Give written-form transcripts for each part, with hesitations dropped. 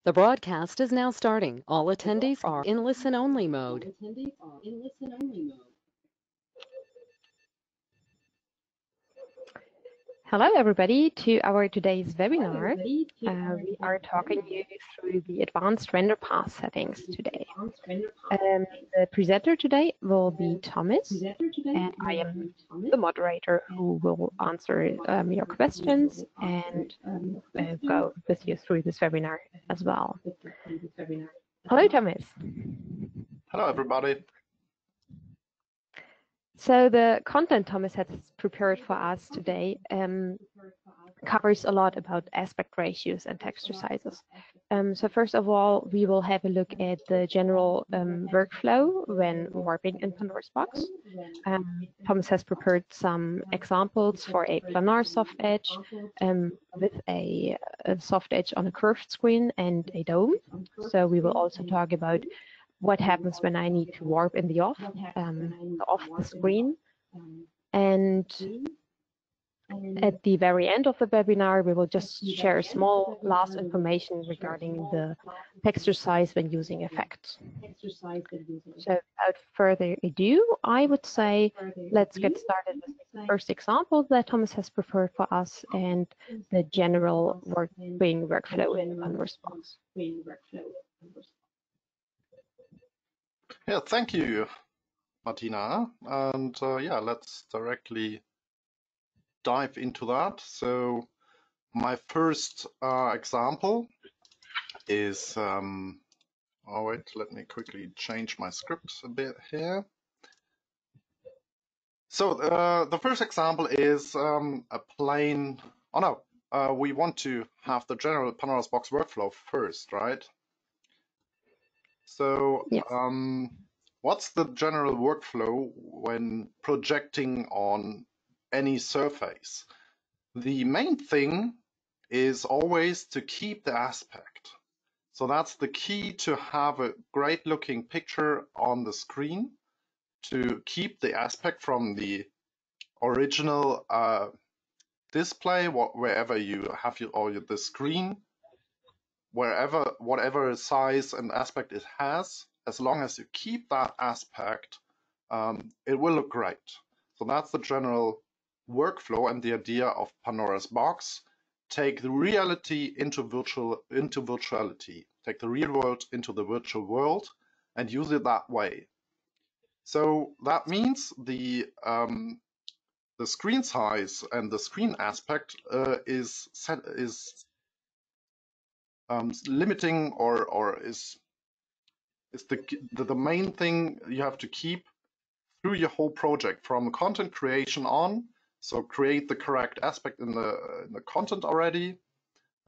The broadcast is now starting. All attendees are in listen-only mode. Hello, everybody, to our today's webinar. We are talking you through the advanced Renderpass settings today. The presenter today will be Thomas, and I am the moderator who will answer your questions and go with you through this webinar as well. Hello, Thomas. Hello, everybody. So the content Thomas has prepared for us today covers a lot about aspect ratios and texture sizes. So first of all, we will have a look at the general workflow when warping in Pandora's box. Thomas has prepared some examples for a planar soft edge with a soft edge on a curved screen and a dome. So we will also talk about what happens when I need to warp in the off the screen. And at the very end of the webinar, we will just share small last information regarding the texture size when using effects. So without further ado, I would say let's get started with the first example that Thomas has prepared for us and the general warping workflow in Pandora's box. Yeah, thank you, Martina. And yeah, let's directly dive into that. So my first example is, oh wait, let me quickly change my script a bit here. So the first example is a plain, oh no, we want to have the general Pandora's box workflow first, right? So yes. What's the general workflow when projecting on any surface? The main thing is always to keep the aspect. So that's the key to have a great looking picture on the screen, to keep the aspect from the original display, wherever you have the screen, whatever size and aspect it has. As long as you keep that aspect, it will look great. So that's the general workflow and the idea of Pandora's box. Take the reality into virtuality. Take the real world into the virtual world and use it that way. So that means the screen size and the screen aspect is limiting or is the main thing you have to keep through your whole project from content creation on. So create the correct aspect in the content already.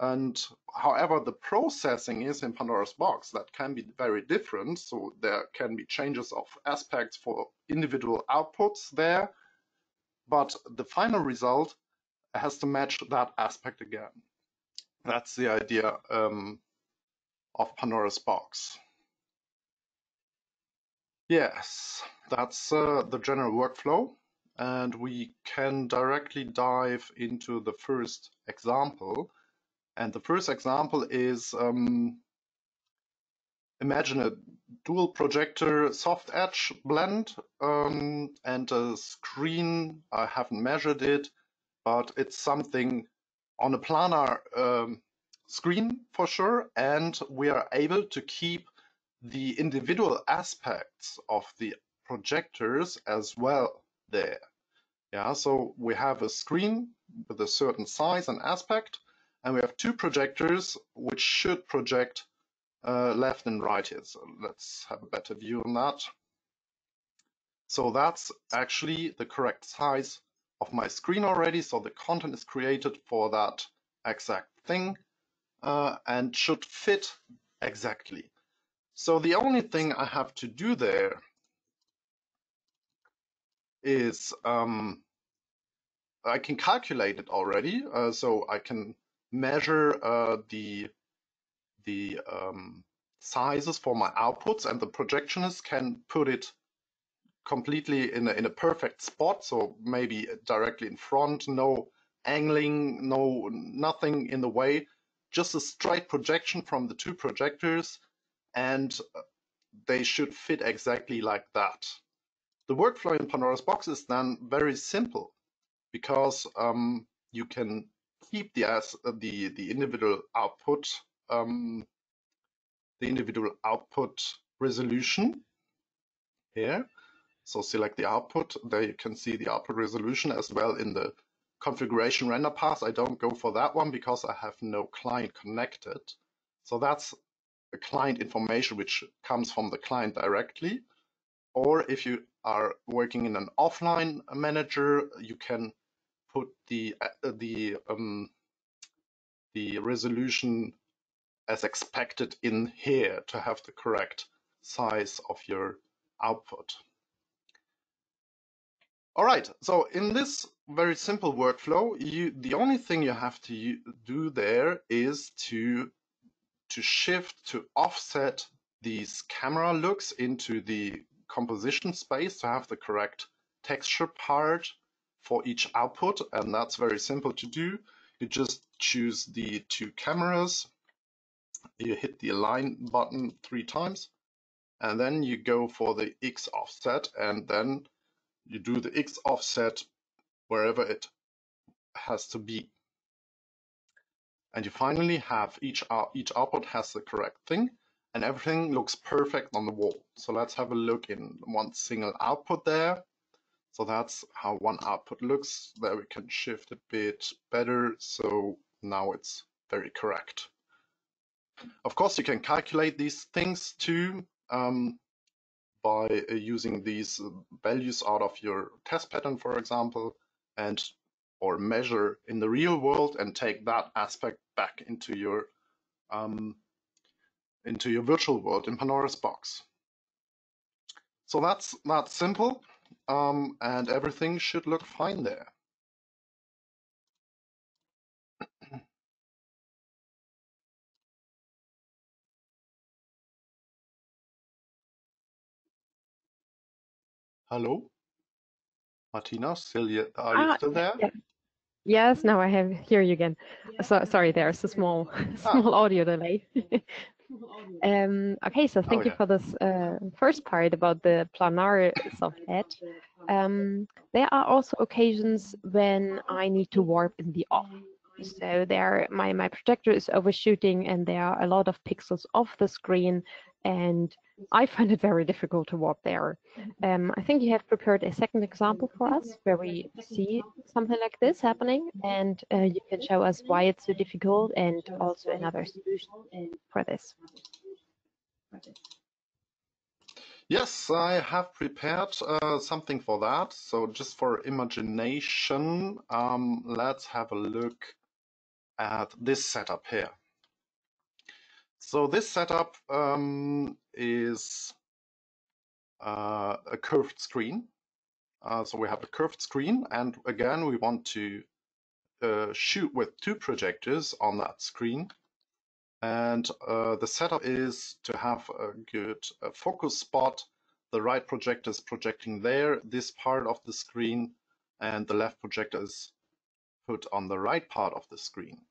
And however the processing is in Pandora's box, that can be very different. So there can be changes of aspects for individual outputs there, but the final result has to match that aspect again. That's the idea of Pandora's box. Yes, that's the general workflow, and we can directly dive into the first example. And the first example is, imagine a dual projector soft edge blend and a screen. I haven't measured it, but it's something on a planar screen for sure, and we are able to keep the individual aspects of the projectors as well there. Yeah, so we have a screen with a certain size and aspect, and we have two projectors which should project left and right here. So let's have a better view on that. So that's actually the correct size of my screen already. So the content is created for that exact thing and should fit exactly. So the only thing I have to do there is I can calculate it already. So I can measure the sizes for my outputs, and the projectionist can put it completely in a perfect spot. So maybe directly in front, no angling, nothing in the way, just a straight projection from the two projectors, and they should fit exactly like that. The workflow in Pandora's box is then very simple, because you can keep the individual output resolution here. So select the output. There you can see the output resolution as well in the configuration render pass. I don't go for that one because I have no client connected. So that's the client information which comes from the client directly. Or if you are working in an offline manager, you can put the resolution as expected in here to have the correct size of your output. All right, so in this very simple workflow, the only thing you have to do there is to offset these camera looks into the composition space to have the correct texture part for each output, and that's very simple to do. You just choose the two cameras, you hit the align button 3 times, and then you go for the X offset, and then you do the X offset wherever it has to be. And you finally have each output has the correct thing, and everything looks perfect on the wall. So let's have a look in one single output there. So that's how one output looks. There we can shift a bit better. So now it's very correct. Of course, you can calculate these things too by using these values out of your test pattern, for example, or measure in the real world and take that aspect back into your virtual world in Pandora's box. So that's simple, and everything should look fine there. Hello, Martina, are you still there? Yeah. Yes, now I hear you again. So sorry, there's a small audio delay. Okay, so thank you for this first part about the planar soft edge. There are also occasions when I need to warp in the off. So there, my projector is overshooting, and there are a lot of pixels off the screen, and I find it very difficult to warp there. I think you have prepared a second example for us where we see something like this happening, and you can show us why it's so difficult and also another solution for this. Yes, I have prepared something for that. So just for imagination, let's have a look at this setup here. So this setup is a curved screen. So we have a curved screen, and again, we want to shoot with 2 projectors on that screen. And the setup is to have a good focus spot. The right projector is projecting there, this part of the screen, and the left projector is put on the right part of the screen.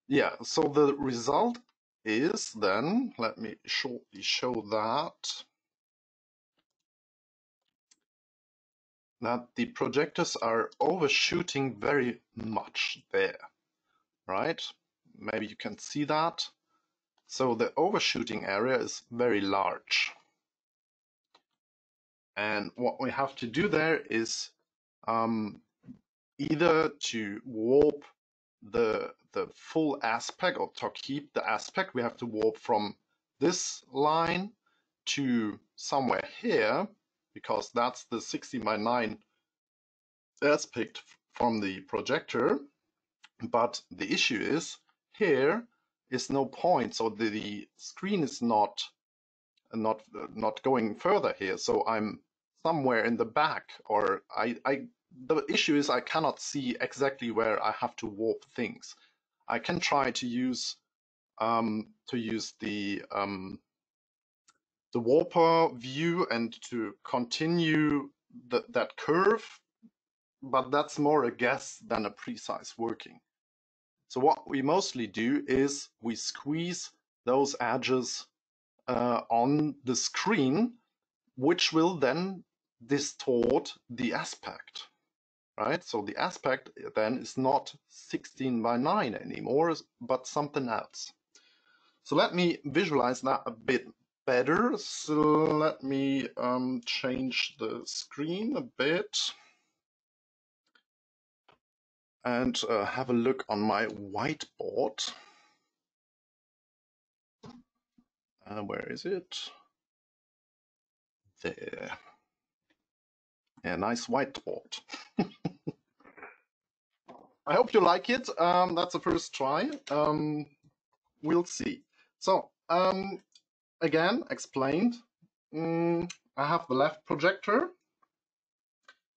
Yeah, so the result is then, let me shortly show that the projectors are overshooting very much there, right? Maybe you can see that. So the overshooting area is very large. And what we have to do there is either to warp the full aspect, or to keep the aspect, we have to warp from this line to somewhere here, because that's the 16:9 aspect from the projector. But the issue is here is no point, so the screen is not going further here. So I'm somewhere in the back, or the issue is I cannot see exactly where I have to warp things. I can try to use the warper view and to continue that curve but that's more a guess than a precise working. So what we mostly do is we squeeze those edges on the screen, which will then distort the aspect, right? So the aspect then is not 16 by 9 anymore, but something else. So let me visualize that a bit better. So let me change the screen a bit and have a look on my whiteboard. Where is it? There. Yeah, nice whiteboard. I hope you like it. That's the first try. We'll see. So, again, explained. I have the left projector.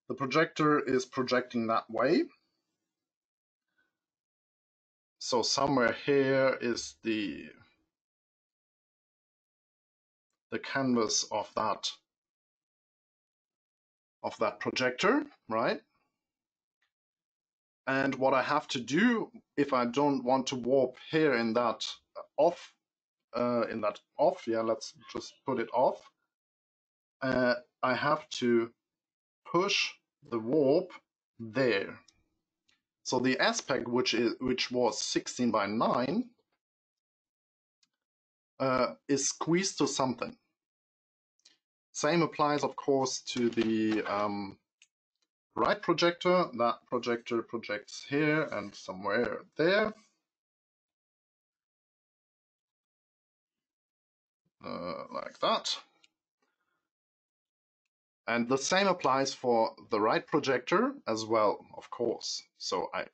The projector is projecting that way. So somewhere here is the canvas of that projector, right? And what I have to do if I don't want to warp here in that off, yeah, let's just put it off. I have to push the warp there. So the aspect which was 16 by 9 is squeezed to something. Same applies, of course, to the right projector. That projector projects here and somewhere there. Like that. And the same applies for the right projector as well, of course. So I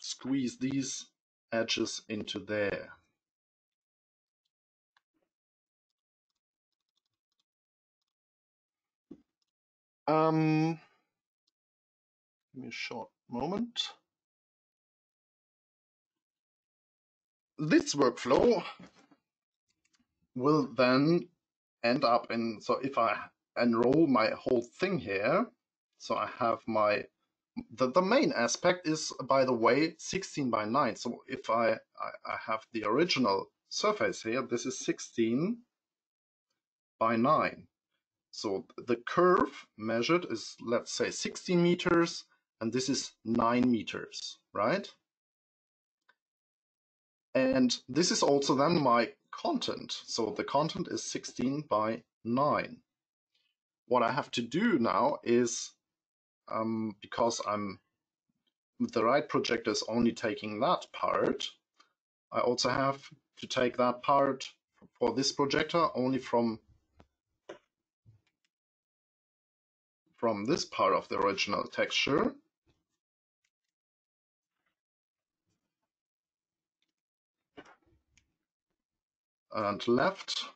squeeze these edges into there. Give me a short moment. This workflow will then end up in, so if I enroll my whole thing here, so I have my, the main aspect is, by the way, 16 by 9. So if I have the original surface here, this is 16 by 9. So the curve measured is, let's say, 16 meters, and this is 9 meters, right? And this is also then my content. So the content is 16 by 9. What I have to do now is, because the right projector is only taking that part, I also have to take that part for this projector only from this part of the original texture. And left,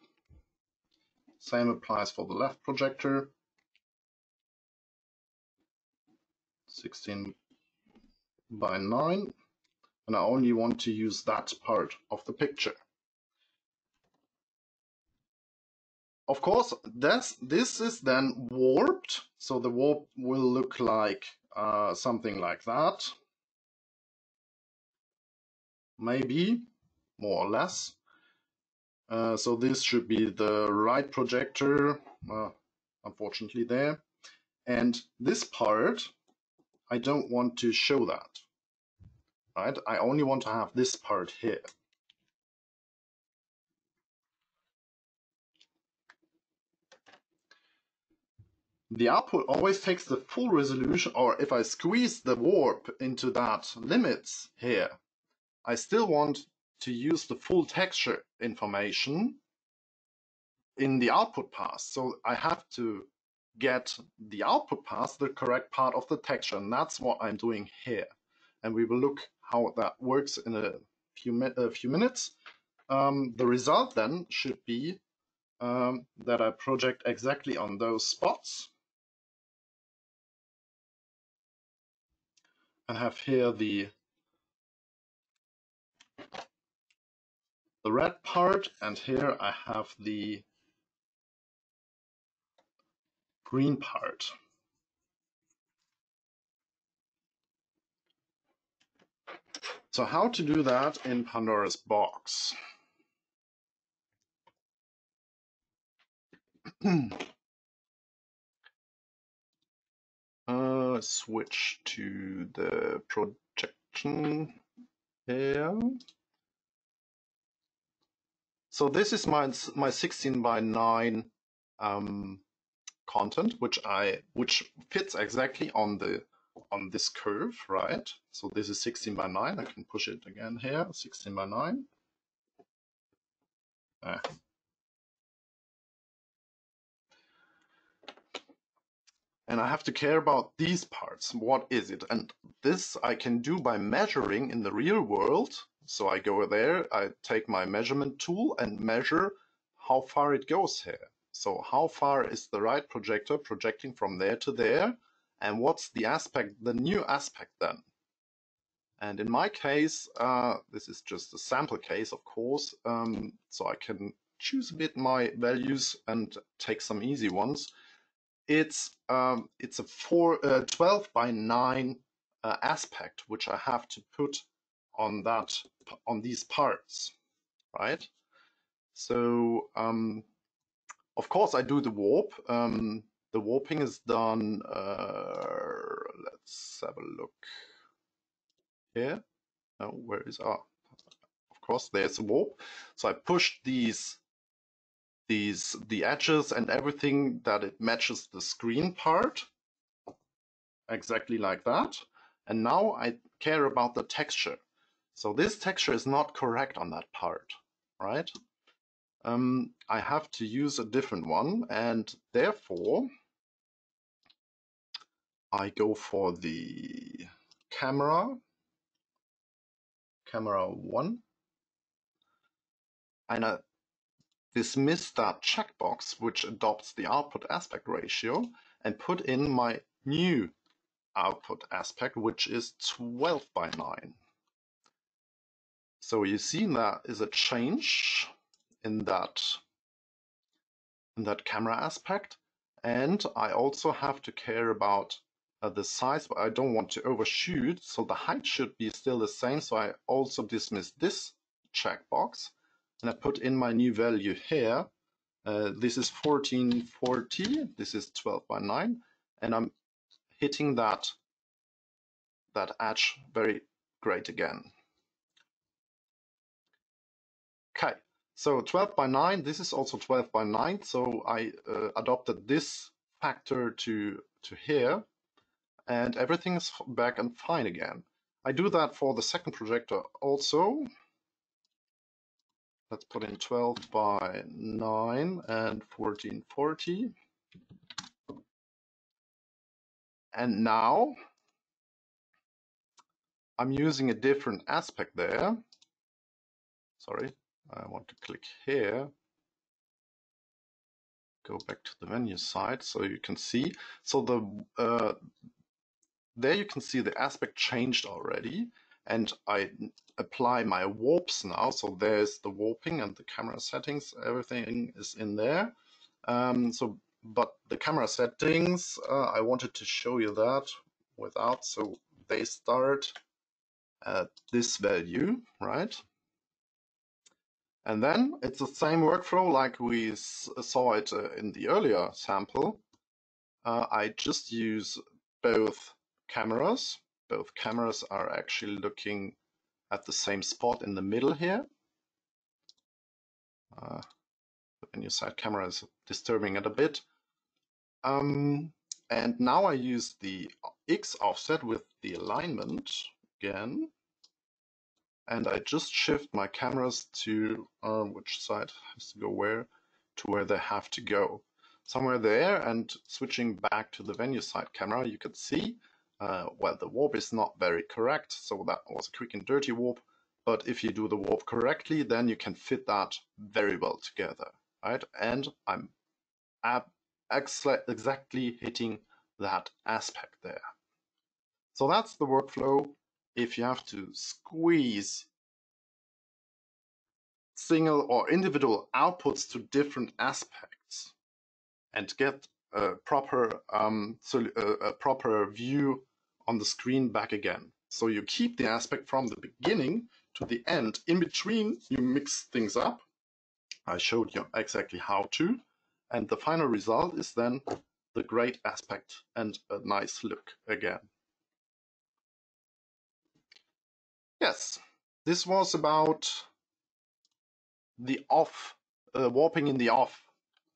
same applies for the left projector. 16 by 9. And I only want to use that part of the picture. Of course, this is then warped, so the warp will look like something like that. Maybe, more or less. So this should be the right projector, unfortunately there. And this part, I don't want to show that, right? I only want to have this part here. The output always takes the full resolution, or if I squeeze the warp into that limits here, I still want to use the full texture information in the output pass. So I have to get the output pass the correct part of the texture, and that's what I'm doing here. And we will look how that works in a few minutes. The result then should be that I project exactly on those spots. I have here the red part, and here I have the green part. So how to do that in Pandora's box? Switch to the projection here. So this is my 16 by 9 content, which fits exactly on this curve, right? So this is 16 by 9. I can push it again here, 16 by 9. And I have to care about these parts. What is it? And this I can do by measuring in the real world. So I go there, I take my measurement tool and measure how far it goes here. So how far is the right projector projecting from there to there? And what's the aspect, the new aspect then? And in my case, this is just a sample case, of course, so I can choose a bit my values and take some easy ones. It's a 12 by 9 aspect, which I have to put on these parts, right? So of course I do the warp. The warping is done. Let's have a look here. No, where is of course there's a warp. So I push the edges and everything that it matches the screen part. Exactly like that. And now I care about the texture. So this texture is not correct on that part, right? I have to use a different one, and therefore I go for the camera 1, and I dismiss that checkbox which adopts the output aspect ratio and put in my new output aspect, which is 12 by 9. So you see that is a change in that camera aspect, and I also have to care about the size, but I don't want to overshoot, so the height should be still the same. So I also dismiss this checkbox, and I put in my new value here. This is 1440. This is 12 by 9, and I'm hitting that edge very great again. Okay, so 12 by 9, this is also 12 by 9, so I adopted this factor to here, and everything is back and fine again. I do that for the second projector also. Let's put in 12 by 9 and 1440. And now I'm using a different aspect there. Sorry, I want to click here. Go back to the menu side so you can see. So there you can see the aspect changed already, and I apply my warps now. So there's the warping and the camera settings, everything is in there. But the camera settings, I wanted to show you that without, so they start at this value, right? And then it's the same workflow like we saw it in the earlier sample. I just use both cameras. Both cameras are actually looking at the same spot in the middle here. The menu side camera is disturbing it a bit. And now I use the X offset with the alignment again. And I just shift my cameras to which side has to go where, to where they have to go. Somewhere there, and switching back to the venue side camera, you can see, well, the warp is not very correct, so that was a quick and dirty warp. But if you do the warp correctly, then you can fit that very well together, right? And I'm exactly hitting that aspect there. So that's the workflow. If you have to squeeze single or individual outputs to different aspects and get a proper view on the screen back again. So you keep the aspect from the beginning to the end. In between, you mix things up. I showed you exactly how to. And the final result is then the great aspect and a nice look again. Yes, this was about the off, warping in the off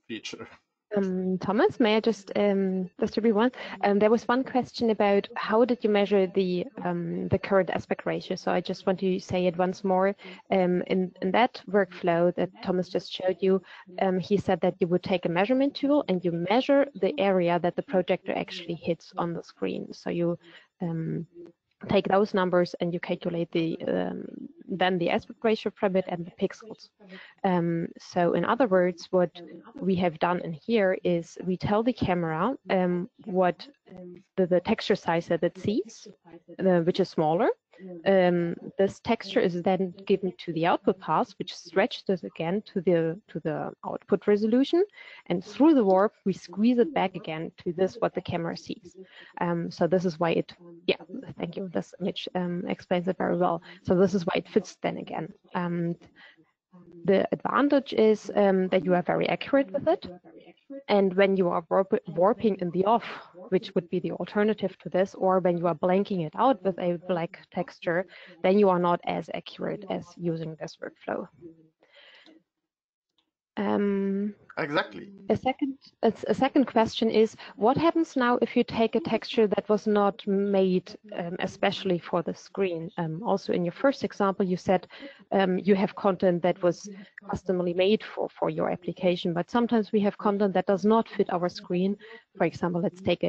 feature. Thomas, may I just everyone? There was one question about how did you measure the current aspect ratio? So I just want to say it once more. In that workflow that Thomas just showed you, he said that you would take a measurement tool and you measure the area that the projector actually hits on the screen. So you take those numbers and you calculate the then the aspect ratio from it and the pixels. So in other words, what we have done in here is we tell the camera what the texture size that it sees, which is smaller. This texture is then given to the output path, which stretches again to the output resolution, and through the warp we squeeze it back again to this what the camera sees. So this is why it, yeah, thank you. This image explains it very well. So this is why it fits then again. The advantage is that you are very accurate with it. And when you are warping in the off, which would be the alternative to this, or when you are blanking it out with a black texture, then you are not as accurate as using this workflow. Exactly. A second question is, what happens now if you take a texture that was not made especially for the screen? Also, in your first example, you said you have content that was customly made for your application, but sometimes we have content that does not fit our screen. For example, let's take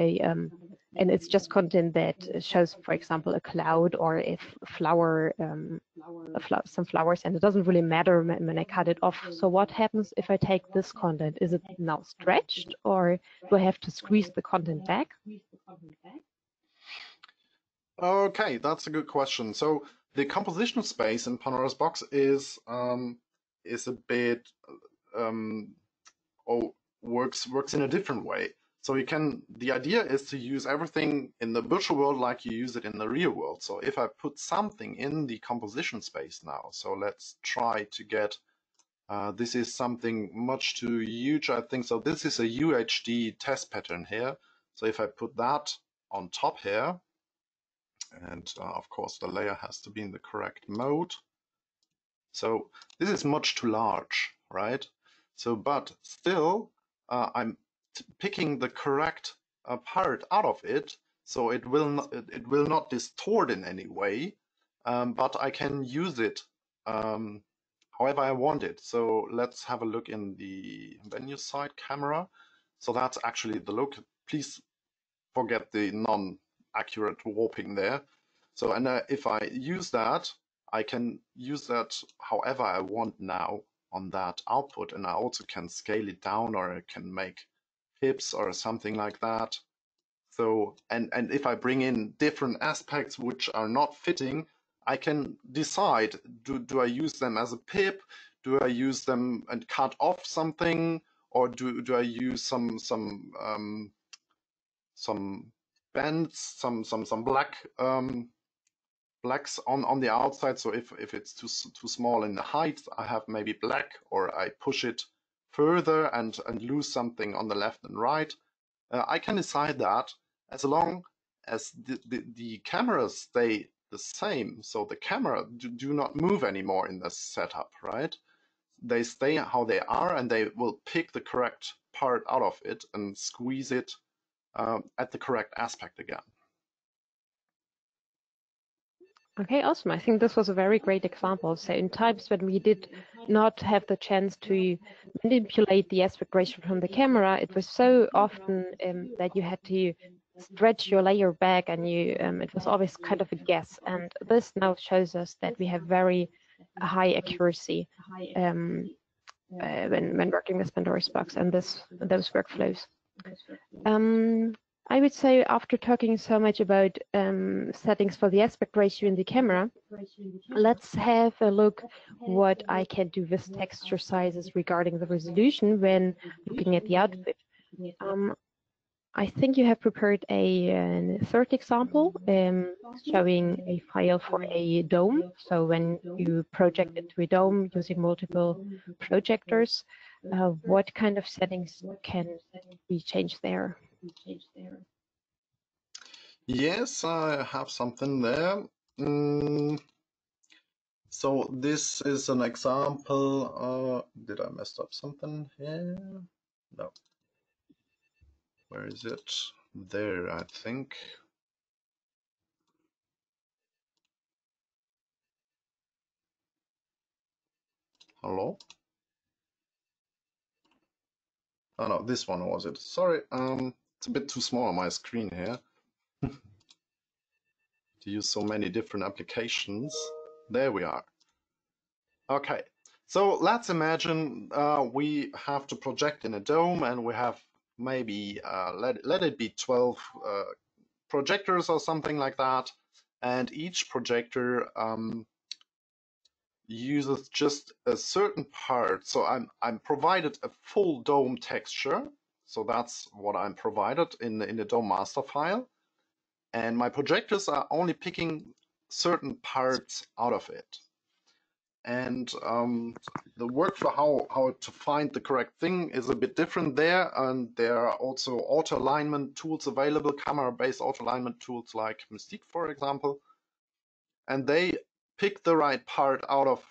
and it's just content that shows, for example, a cloud or a flower, some flowers, and it doesn't really matter when I cut it off. So what happens if I take this content? Is it now stretched, or do I have to squeeze the content back? Okay, that's a good question. So the composition space in Pandora's box is a bit works in a different way. So you can, the idea is to use everything in the virtual world like you use it in the real world. So if I put something in the composition space now, so let's try to get, this is something much too huge, I think. So this is a UHD test pattern here. So if I put that on top here, and of course the layer has to be in the correct mode. So this is much too large, right? So, but still, I'm picking the correct part out of it, so it will not distort in any way, but I can use it however I want it. So let's have a look in the venue side camera. So that's actually the look. Please forget the non-accurate warping there. So, and if I use that, I can use that however I want now on that output, and I also can scale it down, or I can make pips or something like that. So, and if I bring in different aspects which are not fitting, I can decide, do I use them as a pip? Do I use them and cut off something? Or do I use some bands, some blacks on the outside? So if it's too small in the height, I have maybe black, or I push it further and lose something on the left and right. I can decide that as long as the cameras stay the same. So the camera do not move anymore in this setup, right? They stay how they are, and they will pick the correct part out of it and squeeze it at the correct aspect again. Okay, awesome. I think this was a very great example. So in times when we did not have the chance to manipulate the aspect ratio from the camera, it was so often that you had to stretch your layer back, and it was always kind of a guess. And this now shows us that we have very high accuracy when working with Pandora's box and those workflows. I would say, after talking so much about settings for the aspect ratio in the camera, let's have a look what I can do with texture sizes regarding the resolution when looking at the output. I think you have prepared a third example showing a file for a dome. So when you project it to a dome using multiple projectors, what kind of settings can we change there? Yes, I have something there. So this is an example. Did I mess up something here? No. Where is it? There, I think. Hello? Oh no, this one was it. Sorry, it's a bit too small on my screen here to use so many different applications. There we are. Okay, so let's imagine we have to project in a dome and we have maybe, let it be 12 projectors or something like that. And each projector uses just a certain part. So I'm provided a full dome texture. So that's what I'm provided in the dome master file. And my projectors are only picking certain parts out of it. And the workflow, how to find the correct thing is a bit different there. And there are also auto alignment tools available, camera-based auto alignment tools like Mystique, for example. And they pick the right part out of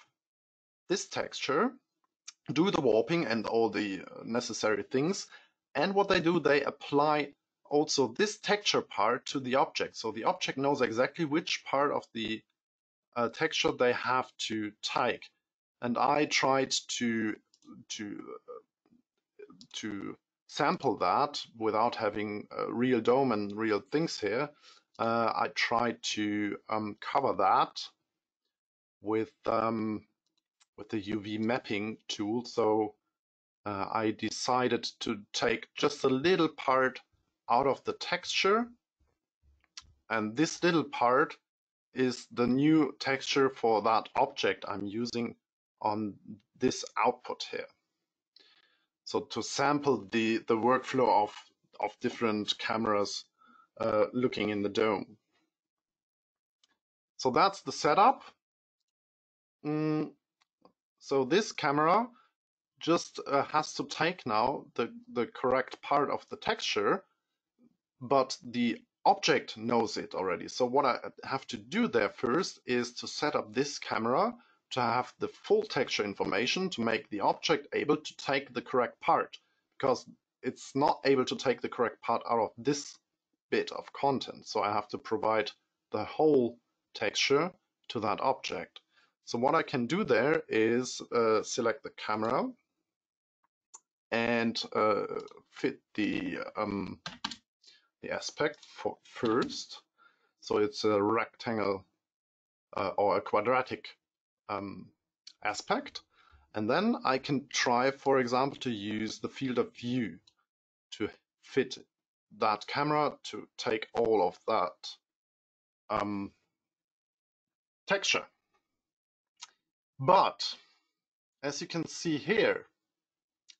this texture, do the warping and all the necessary things. And what they do, they apply also this texture part to the object. So the object knows exactly which part of the texture they have to take. And I tried to sample that without having a real dome and real things here. I tried to cover that with the UV mapping tool. So I decided to take just a little part out of the texture, and this little part is the new texture for that object I'm using on this output here. So to sample the workflow of different cameras looking in the dome. So that's the setup. So this camera just has to take now the correct part of the texture, but the object knows it already. So what I have to do there first is to set up this camera to have the full texture information to make the object able to take the correct part, because it's not able to take the correct part out of this bit of content. So I have to provide the whole texture to that object. So what I can do there is select the camera and fit the aspect for first. So it's a rectangle or a quadratic aspect. And then I can try, for example, to use the field of view to fit that camera to take all of that texture. But as you can see here,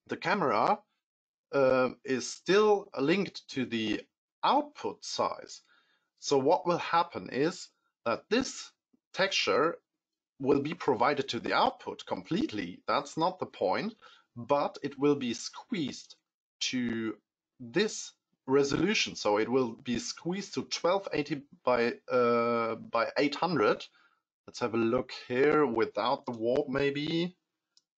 the camera is still linked to the output size. So what will happen is that this texture will be provided to the output completely. That's not the point, but it will be squeezed to this resolution. So it will be squeezed to 1280 by 800. Let's have a look here without the warp maybe.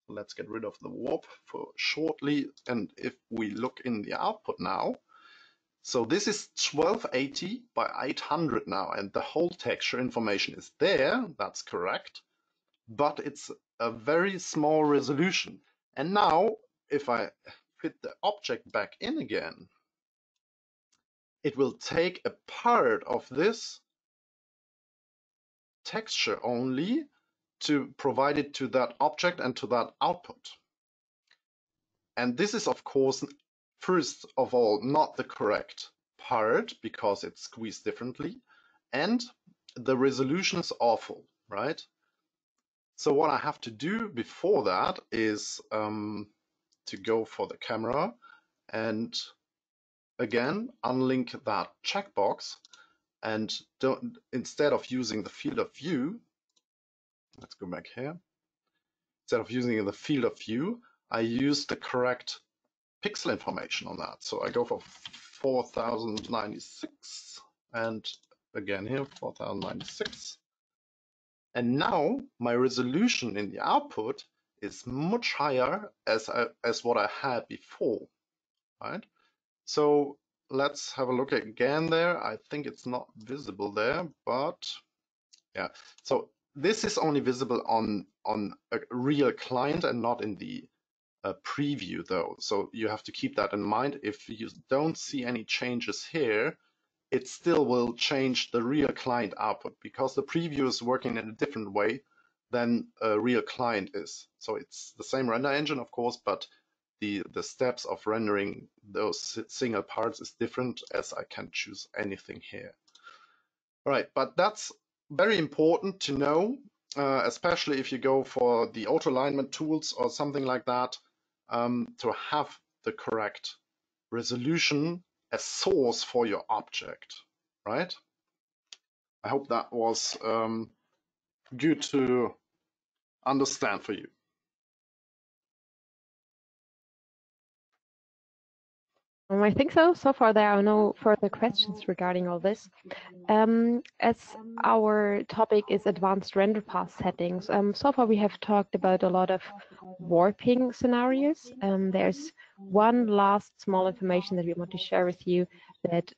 Let's get rid of the warp for shortly. And if we look in the output now, so this is 1280 by 800 now, and the whole texture information is there, that's correct, but it's a very small resolution. And now, if I fit the object back in again, it will take a part of this texture only to provide it to that object and to that output. And this is, of course, first of all, not the correct part because it's squeezed differently, and the resolution is awful, right? So what I have to do before that is to go for the camera and again unlink that checkbox, and instead of using the field of view, let's go back here. Instead of using the field of view, I use the correct pixel information on that. So I go for 4096, and again here 4096. And now my resolution in the output is much higher as what I had before, right? So let's have a look again there. I think it's not visible there, but yeah. So this is only visible on a real client and not in the preview though. So you have to keep that in mind. If you don't see any changes here, it still will change the real client output because the preview is working in a different way than a real client is. So it's the same render engine, of course, but the steps of rendering those single parts is different, as I can choose anything here. All right, but that's very important to know, especially if you go for the auto alignment tools or something like that, to have the correct resolution as source for your object, right? I hope that was good to understand for you. I think so. So far, there are no further questions regarding all this. As our topic is advanced Renderpass settings, so far we have talked about a lot of warping scenarios. There's one last small information that we want to share with you that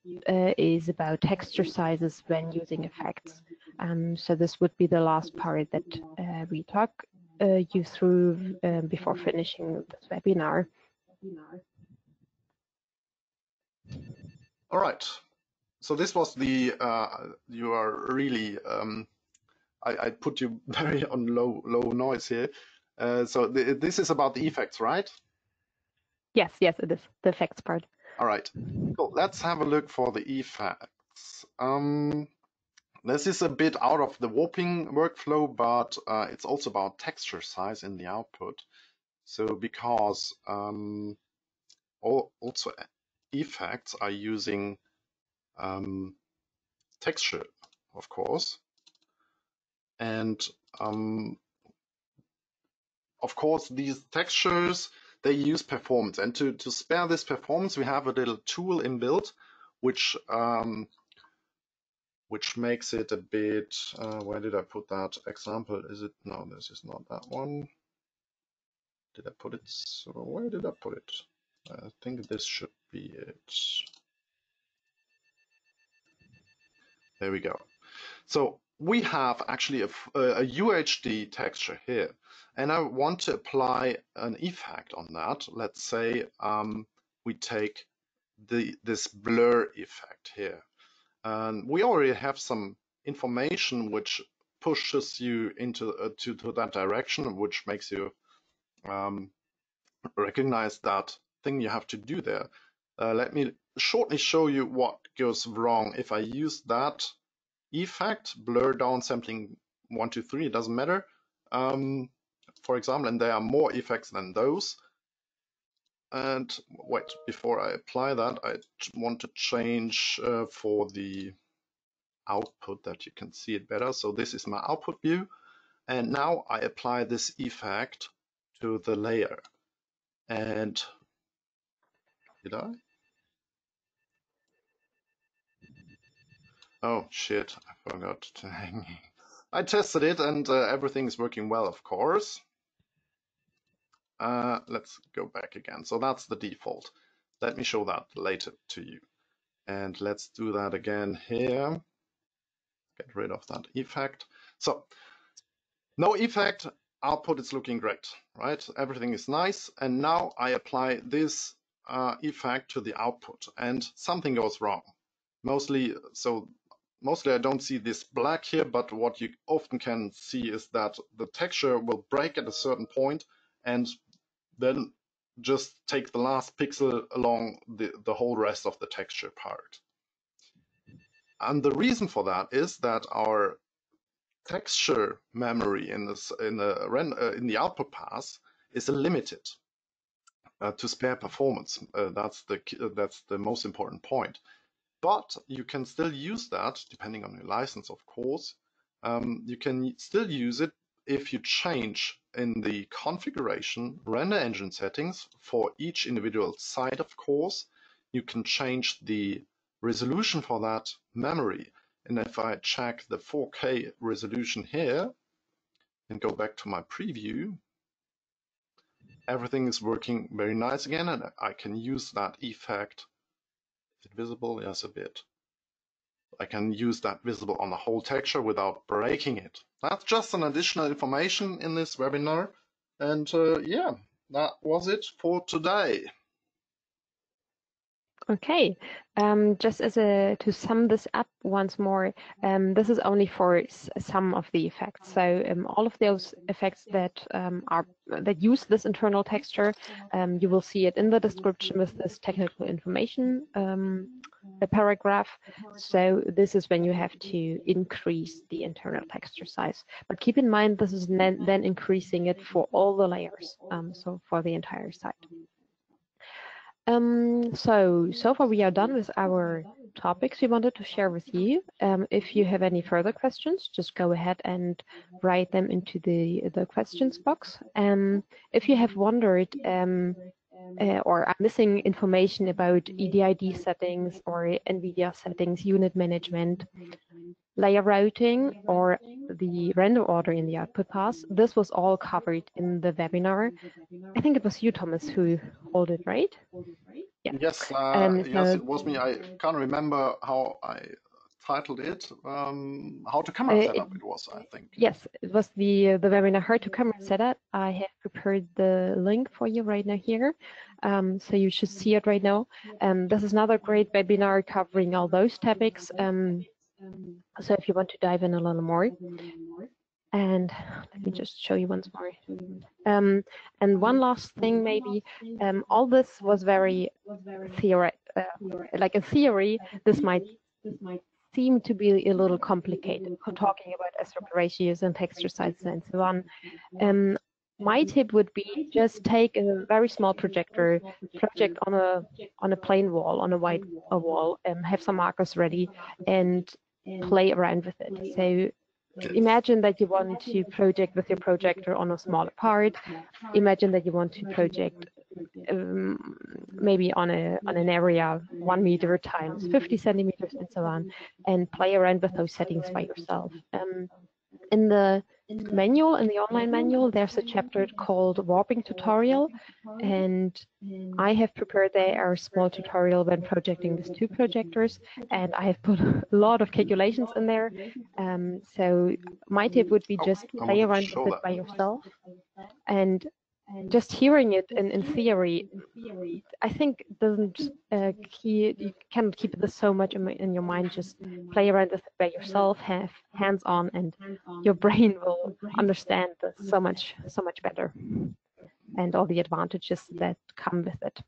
is about texture sizes when using effects. So this would be the last part that we talk you through before finishing this webinar. All right. So this was the, you are really, I put you very on low noise here. So this is about the effects, right? Yes, it is the effects part. All right. So let's have a look for the effects. This is a bit out of the warping workflow, but it's also about texture size in the output. So because also effects are using texture, of course, and of course these textures, they use performance, and to spare this performance we have a little tool inbuilt which makes it a bit, where did I put that example? Is it, no, this is not that one. Did I put it, so where did I put it? I think this should be it. There we go. So we have actually a UHD texture here, and I want to apply an effect on that. Let's say we take this blur effect here. And we already have some information which pushes you into to that direction, which makes you recognize that thing you have to do there. Let me shortly show you what goes wrong if I use that effect, blur down sampling 1, 2, 3, it doesn't matter. For example, and there are more effects than those. And wait, before I apply that, I want to change for the output that you can see it better. So this is my output view. And now I apply this effect to the layer. And did I? Oh shit, I forgot to hang. I tested it and everything is working well, of course. Let's go back again. So that's the default. Let me show that later to you. And let's do that again here. Get rid of that effect. So no effect, output is looking great, right? Everything is nice. And now I apply this effect to the output and something goes wrong. Mostly I don't see this black here, but what you often can see is that the texture will break at a certain point and then just take the last pixel along the whole rest of the texture part. And the reason for that is that our texture memory in the output pass is limited. to spare performance. That's the most important point. But you can still use that, depending on your license, of course. You can still use it if you change in the configuration render engine settings for each individual site, of course. You can change the resolution for that memory. And if I check the 4K resolution here and go back to my preview, everything is working very nice again, and I can use that effect. Is it visible? Yes, a bit. I can use that visible on the whole texture without breaking it. That's just an additional information in this webinar. And yeah, that was it for today. Okay, just to sum this up once more, this is only for some of the effects. So all of those effects that use this internal texture, you will see it in the description with this technical information paragraph. So this is when you have to increase the internal texture size. But keep in mind, this is then increasing it for all the layers, so for the entire site. So far we are done with our topics we wanted to share with you. If you have any further questions, just go ahead and write them into the questions box. If you have wondered or are missing information about EDID settings or NVIDIA settings, unit management, layer routing, or the render order in the output path, this was all covered in the webinar. I think it was you, Thomas, who held it, right? Yeah. Yes, yes, it was me. I can't remember how I titled it. How to camera setup it was, I think. Yes, it was the webinar How to Camera Setup. I have prepared the link for you right now here, so you should see it right now. This is another great webinar covering all those topics. So if you want to dive in a little more, and let me just show you once more. And one last thing, maybe, all this was very like in theory, this might seem to be a little complicated for talking about aspect ratios and texture sizes and so on. My tip would be just take a very small projector, project on a plain wall, on a white wall, have some markers ready, and play around with it. So imagine that you want to project with your projector on a smaller part. Imagine that you want to project maybe on an area 1 meter times 50 centimeters and so on, and play around with those settings by yourself. In the manual, in the online manual, there's a chapter called Warping Tutorial, and I have prepared there a small tutorial when projecting with 2 projectors, and I have put a lot of calculations in there. So my tip would be just play around with it by yourself, and just hearing it in theory, I think doesn't you cannot keep this so much in your mind. Just play around with it by yourself, have hands-on, and your brain will understand this so much better, and all the advantages that come with it.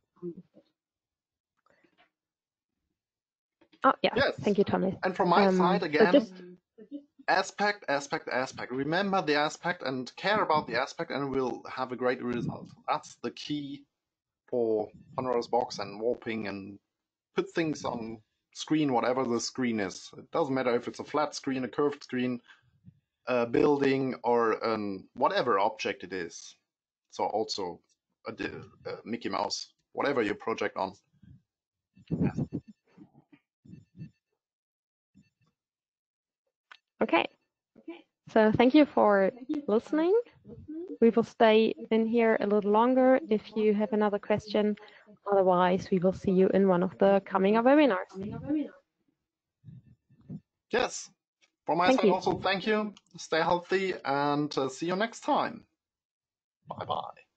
Oh yeah, yes. Thank you, Thomas. And from my side again, aspect. Remember the aspect and care about the aspect, and we'll have a great result. That's the key for Pandora's box and warping, and put things on screen, whatever the screen is. It doesn't matter if it's a flat screen, a curved screen, a building, or whatever object it is. So also a Mickey Mouse, whatever you project on. Okay. So thank you for listening. We will stay in here a little longer if you have another question. Otherwise, we will see you in one of the coming up webinars. Yes. From my side also, thank you. Stay healthy and see you next time. Bye-bye.